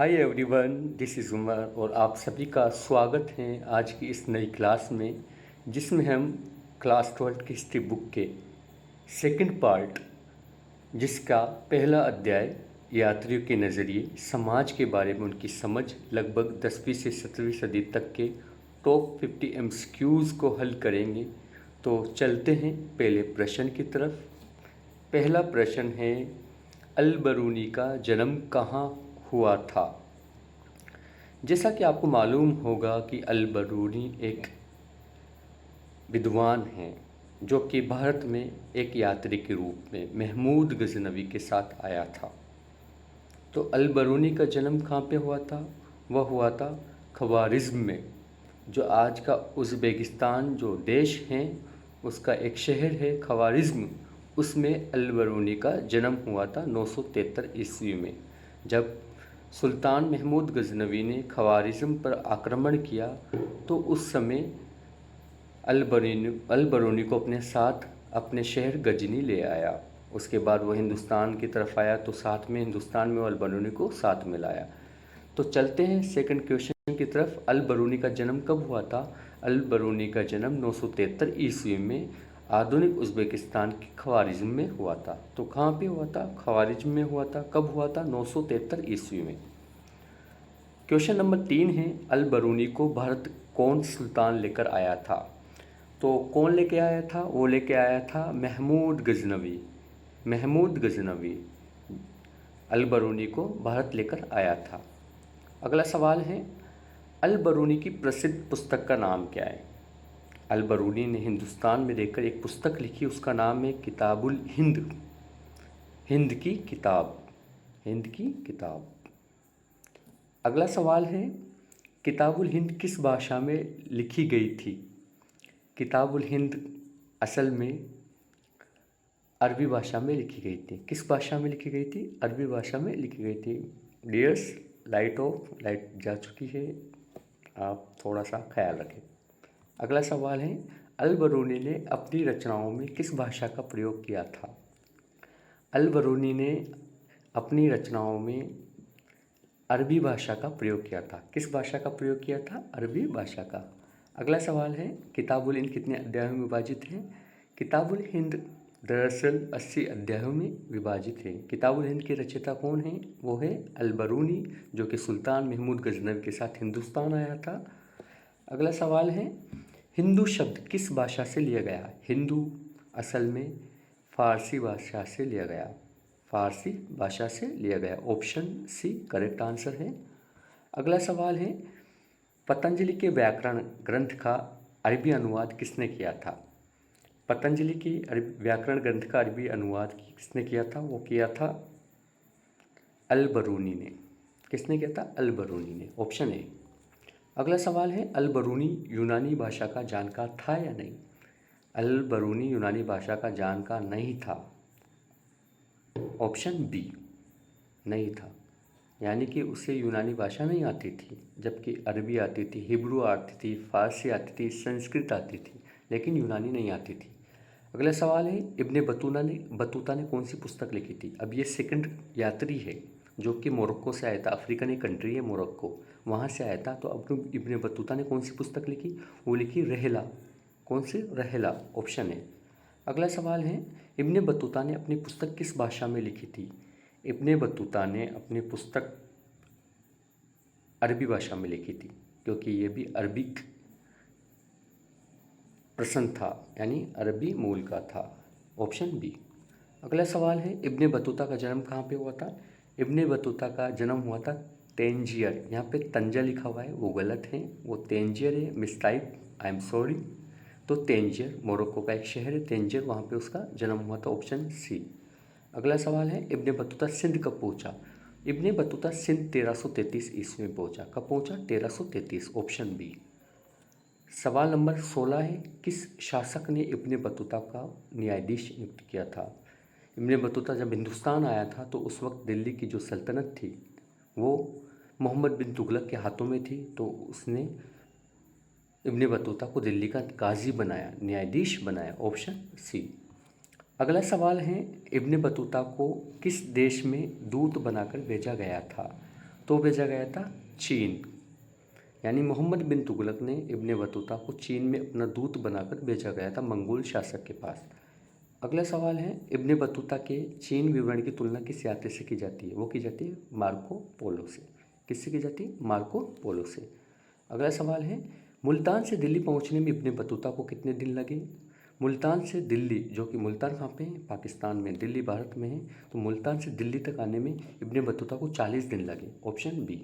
Hi everyone, this is Umar और आप सभी का स्वागत है आज की इस नई क्लास में, जिसमें हम क्लास 12 की हिस्ट्री बुक के सेकंड पार्ट, जिसका पहला अध्याय यात्रियों के नज़रिए, समाज के बारे में उनकी समझ, लगभग 10वीं से 17वीं सदी तक के टॉप 50 एमसीक्यूज़ को हल करेंगे। तो चलते हैं पहले प्रश्न की तरफ। पहला प्रश्न है, अल बरूनी का जन्म कहाँ हुआ था? जैसा कि आपको मालूम होगा कि अल बरूनी एक विद्वान हैं जो कि भारत में एक यात्री के रूप में महमूद गजनवी के साथ आया था। तो अल बरूनी का जन्म कहाँ पे हुआ था? वह हुआ था ख्वारिज़्म में, जो आज का उज़्बेकिस्तान जो देश है उसका एक शहर है ख्वारिज़्म। उसमें अल बरूनी का जन्म हुआ था 973 ईस्वी में, जब सुल्तान महमूद गजनवी ने ख्वारिज़्म पर आक्रमण किया। तो उस समय अल बरूनी को अपने साथ अपने शहर गजनी ले आया। उसके बाद वह हिंदुस्तान की तरफ आया तो साथ में हिंदुस्तान में अल बरूनी को साथ में लाया। तो चलते हैं सेकंड क्वेश्चन की तरफ। अल बरूनी का जन्म कब हुआ था? अल बरूनी का जन्म 973 ईस्वी में आधुनिक उज़्बेकिस्तान के ख्वारिज़्म में हुआ था। तो कहाँ पे हुआ था? ख्वारिज़्म में हुआ था। कब हुआ था? 973 ईस्वी में। क्वेश्चन नंबर 3 है, अल बरूनी को भारत कौन सुल्तान लेकर आया था? तो कौन लेके आया था? वो लेके आया था महमूद गजनवी। महमूद गजनवी अल बरूनी को भारत लेकर आया था। अगला सवाल है, अल बरूनी की प्रसिद्ध पुस्तक का नाम क्या है? अल बरूनी ने हिंदुस्तान में रहकर एक पुस्तक लिखी, उसका नाम है किताबुल हिंद। हिंद की किताब। हिंद की किताब। अगला सवाल है, किताबुल हिंद किस भाषा में लिखी गई थी? किताबुल हिंद असल में अरबी भाषा में लिखी गई थी। किस भाषा में लिखी गई थी? अरबी भाषा में लिखी गई थी। डियर्स, लाइट जा चुकी है, आप थोड़ा सा ख्याल रखें। अगला सवाल है, अल बरूनी ने अपनी रचनाओं में किस भाषा का प्रयोग किया था? अल बरूनी ने अपनी रचनाओं में अरबी भाषा का प्रयोग किया था। किस भाषा का प्रयोग किया था? अरबी भाषा का। अगला सवाल है, किताबुल हिंद कितने अध्यायों में विभाजित है? किताबुल हिंद दरअसल 80 अध्यायों में विभाजित है। किताबुल हिंद के रचयिता कौन है? वो है अल बरूनी, जो कि सुल्तान महमूद गजनवी के साथ हिंदुस्तान आया था। अगला सवाल है, हिंदू शब्द किस भाषा से लिया गया? हिंदू असल में फ़ारसी भाषा से लिया गया। फ़ारसी भाषा से लिया गया। ऑप्शन सी करेक्ट आंसर है। अगला सवाल है, पतंजलि के व्याकरण ग्रंथ का अरबी अनुवाद किसने किया था? पतंजलि की व्याकरण ग्रंथ का अरबी अनुवाद किसने किया था? वो किया था अल बरूनी ने। किसने किया था? अल बरूनी ने। Option A. अगला सवाल है, अल बरूनी यूनानी भाषा का जानकार था या नहीं? अल बरूनी यूनानी भाषा का जानकार नहीं था। ऑप्शन बी, नहीं था। यानी कि उसे यूनानी भाषा नहीं आती थी, जबकि अरबी आती थी, हिब्रू आती थी, फारसी आती थी, संस्कृत आती थी, लेकिन यूनानी नहीं आती थी। अगला सवाल है, इब्ने बतूता ने कौन सी पुस्तक लिखी थी? अब ये सेकंड यात्री है जो कि मोरक्को से आया था। अफ्रीकन एक कंट्री है मोरक्को, वहाँ से आया था। तो अब इब्ने बतूता ने कौन सी पुस्तक लिखी? वो लिखी रहला। कौन सी? रहला। ऑप्शन है। अगला सवाल है, इब्ने बतूता ने अपनी पुस्तक किस भाषा में लिखी थी? इब्ने बतूता ने अपनी पुस्तक अरबी भाषा में लिखी थी, क्योंकि ये भी अरबिक प्रश्न था, यानी अरबी मूल का था। Option B. अगला सवाल है, इब्ने बतूता का जन्म कहाँ पे हुआ था? इब्ने बतूता का जन्म हुआ था तेंजियर। यहाँ पे तंजा लिखा हुआ है, वो गलत है, वो तेंजियर है। मिसटाइप, आई एम सॉरी। तो तेंजियर मोरक्को का एक शहर है तेंजियर, वहाँ पे उसका जन्म हुआ था। Option C. अगला सवाल है, इब्ने बतूता सिंध कब पहुँचा? इब्ने बतूता सिंध 1333 ईस्वी में पहुँचा। कब पहुँचा? 1333। Option B. सवाल नंबर 16 है, किस शासक ने इब्ने बतूता का न्यायाधीश नियुक्त किया था? इब्ने बतूता जब हिंदुस्तान आया था तो उस वक्त दिल्ली की जो सल्तनत थी वो मोहम्मद बिन तुगलक के हाथों में थी। तो उसने इब्ने बतूता को दिल्ली का गाजी बनाया, न्यायाधीश बनाया। Option C. अगला सवाल है, इब्ने बतूता को किस देश में दूत बनाकर भेजा गया था? तो भेजा गया था चीन, यानी मोहम्मद बिन तुगलक ने इब्ने बतूता को चीन में अपना दूत बनाकर भेजा गया था मंगोल शासक के पास। अगला सवाल है, इब्ने बतूता के चीन विवरण की तुलना किस यात्री से की जाती है? वो की जाती है मार्को पोलो से। किससे की जाती है? मार्को पोलो से। अगला सवाल है, मुल्तान से दिल्ली पहुंचने में इब्ने बतूता को कितने दिन लगे? मुल्तान से दिल्ली, जो कि मुल्तान कहाँ पे है? पाकिस्तान में। दिल्ली भारत में है, तो मुल्तान से दिल्ली तक आने में इब्ने बतूता को 40 दिन लगे। Option B.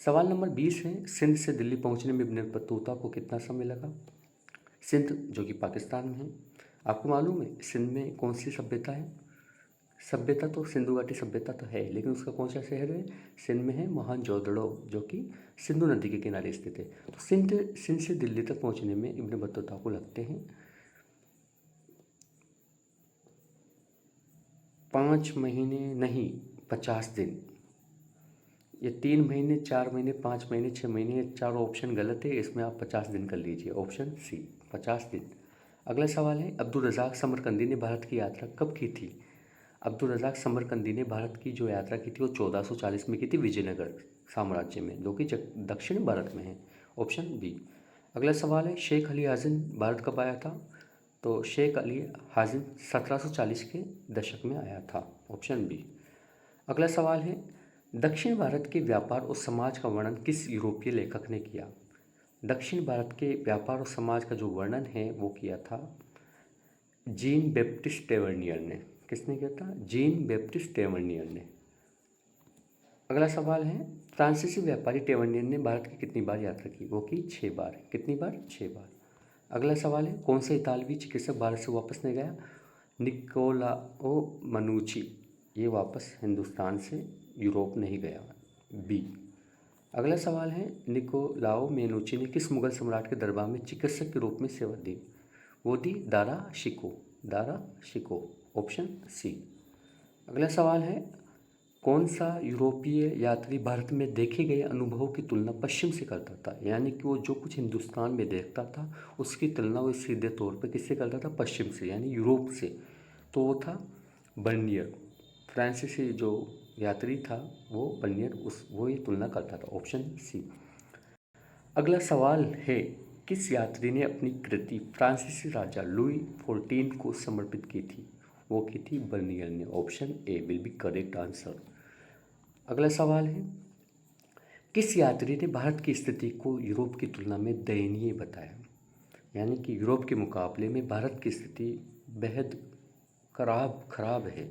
सवाल नंबर 20 है, सिंध से दिल्ली पहुंचने में इब्ने बतूता को कितना समय लगा? सिंध जो कि पाकिस्तान में है, आपको मालूम है सिंध में कौन सी सभ्यता है? सभ्यता तो सिंधु घाटी सभ्यता तो है, लेकिन उसका कौन सा शहर है? सिंध में है मोहनजोदड़ो, जो कि सिंधु नदी के किनारे स्थित है। तो सिंध से दिल्ली तक पहुंचने में इब्ने बतूता को लगते हैं 5 महीने नहीं 50 दिन। ये 3 महीने, 4 महीने, 5 महीने, 6 महीने, ये चारों ऑप्शन गलत है। इसमें आप 50 दिन कर लीजिए, ऑप्शन सी 50 दिन। अगला सवाल है, अब्दुल रज़ाक समरकंदी ने भारत की यात्रा कब की थी? अब्दुल रज़ाक समरकंदी ने भारत की जो यात्रा की थी वो 1440 में की थी, विजयनगर साम्राज्य में, जो कि दक्षिण भारत में है। Option B. अगला सवाल है, शेख अली हाजिन भारत कब आया था? तो शेख अली हाजिन 1740 के दशक में आया था। Option B. अगला सवाल है, दक्षिण भारत के व्यापार और समाज का वर्णन किस यूरोपीय लेखक ने किया? दक्षिण भारत के व्यापार और समाज का जो वर्णन है वो किया था जीन बैप्टिस्ट टेवर्नियर ने। किसने किया था? जीन बैप्टिस्ट टेवर्नियर ने। अगला सवाल है, फ्रांसीसी व्यापारी टेवर्नियर ने भारत की कितनी बार यात्रा की? वो की 6 बार। कितनी बार? 6 बार। अगला सवाल है, कौन सा इतालवी चिकित्सक भारत से वापस नहीं गया? निकोलाओ मनुची, ये वापस हिंदुस्तान से यूरोप नहीं गया। बी। अगला सवाल है, निकोलाओ मेनुची ने किस मुगल सम्राट के दरबार में चिकित्सक के रूप में सेवा दी? वो दी दारा शिको। दारा शिको। Option C. अगला सवाल है, कौन सा यूरोपीय यात्री भारत में देखे गए अनुभवों की तुलना पश्चिम से करता था? यानी कि वो जो कुछ हिंदुस्तान में देखता था उसकी तुलना वो सीधे तौर पर किससे करता था? पश्चिम से, यानी यूरोप से। तो वो था बर्नियर। फ्रांसीसी जो यात्री था वो बर्नियर, वो ये तुलना करता था। Option C. अगला सवाल है, किस यात्री ने अपनी कृति फ्रांसीसी राजा लुई 14 को समर्पित की थी? वो की थी बर्नियर ने। Option A will be correct answer. अगला सवाल है, किस यात्री ने भारत की स्थिति को यूरोप की तुलना में दयनीय बताया? यानी कि यूरोप के मुकाबले में भारत की स्थिति बेहद खराब है,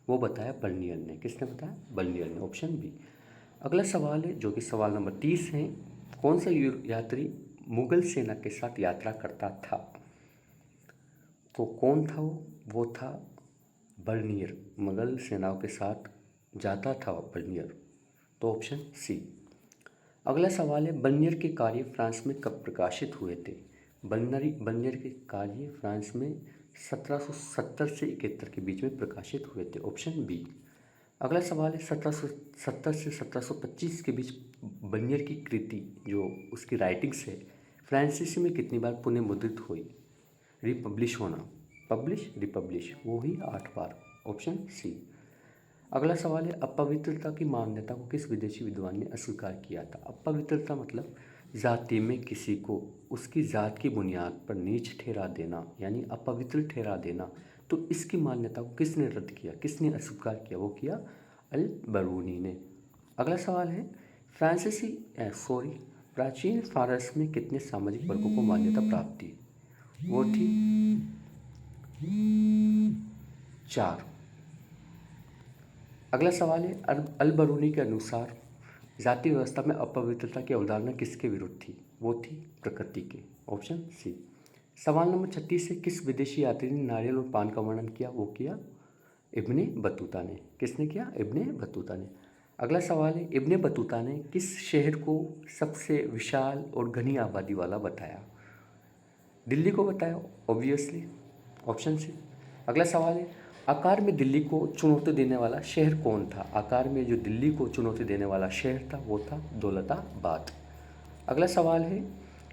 वो बताया बर्नियर ने। किसने बताया? बर्नियर ने। Option B. अगला सवाल है, जो कि सवाल नंबर 30 है, कौन सा यात्री मुगल सेना के साथ यात्रा करता था? तो कौन था वो था बर्नियर। मुगल सेनाओं के साथ जाता था बर्नियर। तो ऑप्शन सी। अगला सवाल है, बर्नियर के कार्य फ्रांस में कब प्रकाशित हुए थे? बर्नियर के कार्य फ्रांस में 1770 से 71 के बीच में प्रकाशित हुए थे। Option B. अगला सवाल है, 1770 से 1725 के बीच बर्नियर की कृति जो उसकी राइटिंग्स है फ्रांसीसी में कितनी बार पुनः मुद्रित हुई? रिपब्लिश होना, पब्लिश रिपब्लिश, वो ही 8 बार। Option C. अगला सवाल है, अपवित्रता की मान्यता को किस विदेशी विद्वान ने अस्वीकार किया था? अपवित्रता मतलब जाति में किसी को उसकी जात की बुनियाद पर नीच ठहरा देना, यानी अपवित्र ठहरा देना। तो इसकी मान्यता को किसने रद्द किया, किसने अस्वीकार किया? वो किया अल बरूनी ने। अगला सवाल है, प्राचीन फारस में कितने सामाजिक वर्गों को मान्यता प्राप्त थी? वो थी 4। अगला सवाल है, अल बरूनी के अनुसार जाति व्यवस्था में अपवित्रता की अवधारणा किसके विरुद्ध थी? वो थी प्रकृति के। Option C. सवाल नंबर 36 है, किस विदेशी यात्री ने नारियल और पान का वर्णन किया? वो किया इब्ने बतूता ने। किसने किया? इब्ने बतूता ने। अगला सवाल है, इब्ने बतूता ने किस शहर को सबसे विशाल और घनी आबादी वाला बताया? दिल्ली को बताया ऑब्वियसली। Option C. अगला सवाल है, आकार में दिल्ली को चुनौती देने वाला शहर कौन था? आकार में जो दिल्ली को चुनौती देने वाला शहर था वो था दौलताबाद। अगला सवाल है,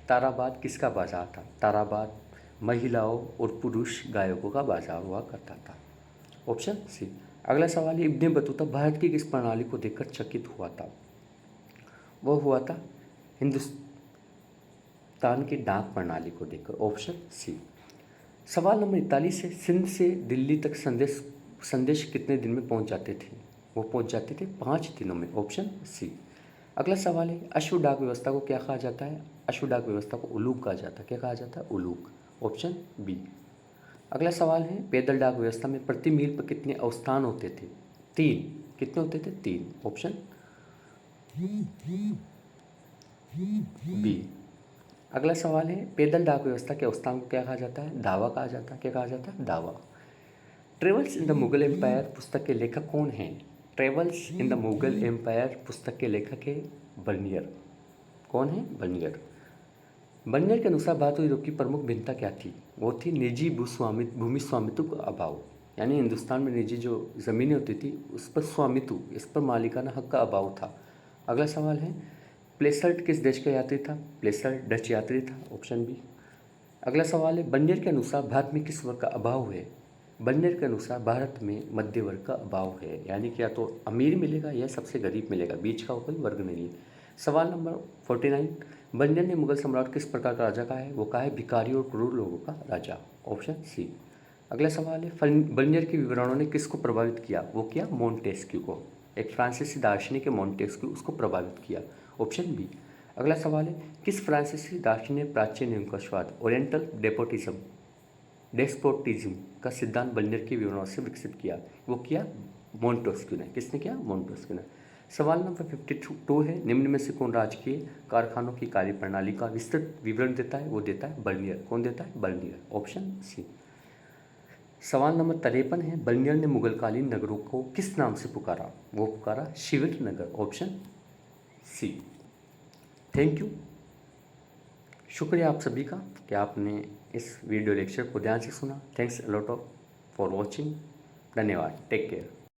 ताराबाद किसका बाजार था? ताराबाद महिलाओं और पुरुष गायकों का बाजार हुआ करता था। Option C. अगला सवाल है, इब्ने बतूता भारत की किस प्रणाली को देखकर चकित हुआ था? वो हुआ था हिंदुस्तान की डाक प्रणाली को देखकर, ऑप्शन सी। सवाल नंबर 41 है, सिंध से दिल्ली तक संदेश कितने दिन में पहुंच जाते थे? वो पहुंच जाते थे 5 दिनों में, ऑप्शन सी। अगला सवाल है, अश्व डाक व्यवस्था को क्या कहा जाता है? अश्व डाक व्यवस्था को उलूक कहा जाता है। क्या कहा जाता है? Uluka, option B. अगला सवाल है, पैदल डाक व्यवस्था में प्रति मील पर कितने अवस्थान होते थे? 3। कितने होते थे? 3, ऑप्शन बी। अगला सवाल है, पैदल डाक व्यवस्था के अवस्थान को क्या कहा जाता है? दावा कहा जाता है। क्या कहा जाता है? दावा। Travels in the Mughal empire पुस्तक के लेखक कौन हैं? Travels in the Mughal empire पुस्तक के लेखक है बर्नियर। कौन है? बर्नियर। बर्नियर के अनुसार भारत और यूरोप की प्रमुख भिन्नता क्या थी? वो थी निजी भूमि स्वामित्व का अभाव, यानी हिंदुस्तान में निजी जो ज़मीनें होती थी उस पर स्वामित्व, इस पर मालिकाना हक का अभाव था। अगला सवाल है, प्लेसर्ट किस देश का यात्री था? प्लेसर्ट डच यात्री था, ऑप्शन बी। अगला सवाल है, बर्नियर के अनुसार भारत में किस वर्ग का अभाव है? बर्नियर के अनुसार भारत में मध्य वर्ग का अभाव है, यानी कि या तो अमीर मिलेगा या सबसे गरीब मिलेगा, बीच का कोई वर्ग नहीं है। सवाल नंबर 49, बर्नियर ने मुगल सम्राट किस प्रकार का राजा कहा है? वो कहा है भिखारी और क्रूर लोगों का राजा, ऑप्शन सी। अगला सवाल है, बर्नियर के विवरणों ने किसको प्रभावित किया? वो किया मोंटेस्क्यू को, एक फ्रांसीसी दार्शनिक है मोंटेस्क्यू, उसको प्रभावित किया, ऑप्शन बी। अगला सवाल है, किस फ्रांसीसी दार्शनिक ने प्राचीन नियमकवाद ओरिएंटल डेस्पोटिज्म का सिद्धांत बर्नियर के विवरणों से विकसित किया? वो किया मोंटेस्क्यू ने। किसने किया? मोंटेस्क्यू ने। सवाल नंबर 52 है, निम्न में से कौन राजकीय कारखानों की कार्यप्रणाली का विस्तृत विवरण देता है? वो देता है बर्नियर। कौन देता है? Bernier, option C. सवाल नंबर 53 है, बर्नियर ने मुगलकालीन नगरों को किस नाम से पुकारा? वो पुकारा शिविर नगर, ऑप्शन सी। थैंक यू, शुक्रिया आप सभी का कि आपने इस वीडियो लेक्चर को ध्यान से सुना। Thanks a lot of for watching. धन्यवाद। Take care.